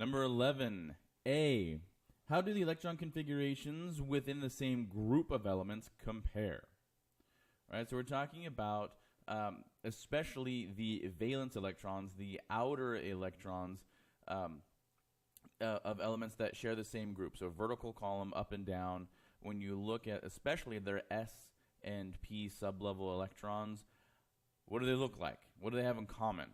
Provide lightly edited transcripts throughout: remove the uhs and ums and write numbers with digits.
Number 11, A. How do the electron configurations within the same group of elements compare? All right, so we're talking about especially the valence electrons, the outer electrons of elements that share the same group. So vertical column up and down, when you look at especially their S and P sublevel electrons, what do they look like? What do they have in common?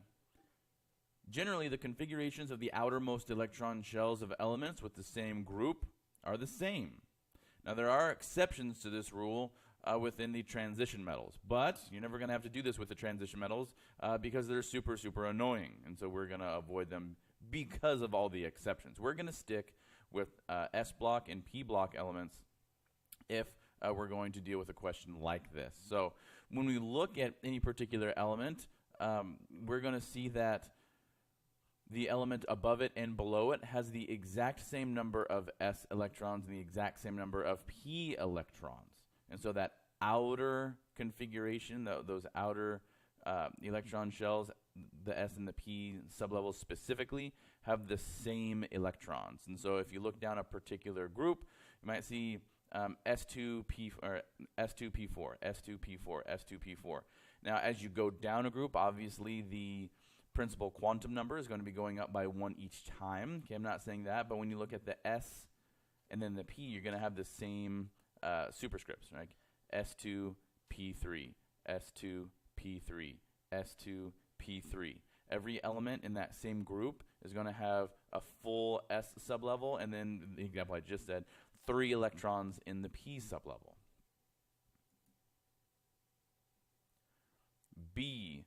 Generally, the configurations of the outermost electron shells of elements with the same group are the same. Now, there are exceptions to this rule within the transition metals, but you're never going to have to do this with the transition metals because they're super, super annoying, and so we're going to avoid them because of all the exceptions. We're going to stick with S block and P block elements if we're going to deal with a question like this. So when we look at any particular element, we're going to see that the element above it and below it has the exact same number of S electrons and the exact same number of P electrons. And so that outer configuration, those outer electron shells, the S and the P sublevels specifically, have the same electrons. And so if you look down a particular group, you might see S2P or S2P4, S2P4, S2P4. Now, as you go down a group, obviously the principal quantum number is going to be going up by 1 each time. Okay, I'm not saying that, but when you look at the S and then the P, you're going to have the same superscripts, right? S2P3, S2P3, S2P3. Every element in that same group is going to have a full S sublevel, and then the example I just said, 3 electrons in the P sublevel. B.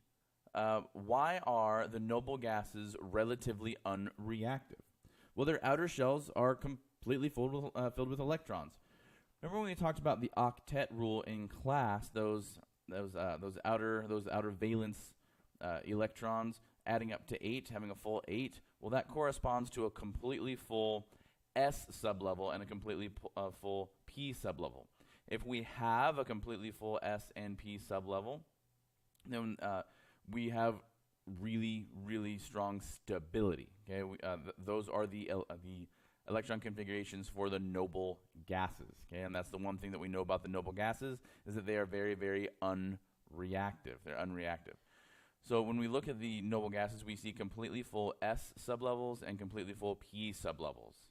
Why are the noble gases relatively unreactive? Well, their outer shells are completely filled with electrons. Remember when we talked about the octet rule in class? Those outer valence electrons adding up to 8, having a full 8. Well, that corresponds to a completely full S sublevel and a completely full P sublevel. If we have a completely full S and P sublevel, then we have really, really strong stability. Okay, those are the electron configurations for the noble gases. Okay, and that's the one thing that we know about the noble gases is that they are very, very unreactive. They're unreactive. So when we look at the noble gases, we see completely full S sublevels and completely full P sublevels.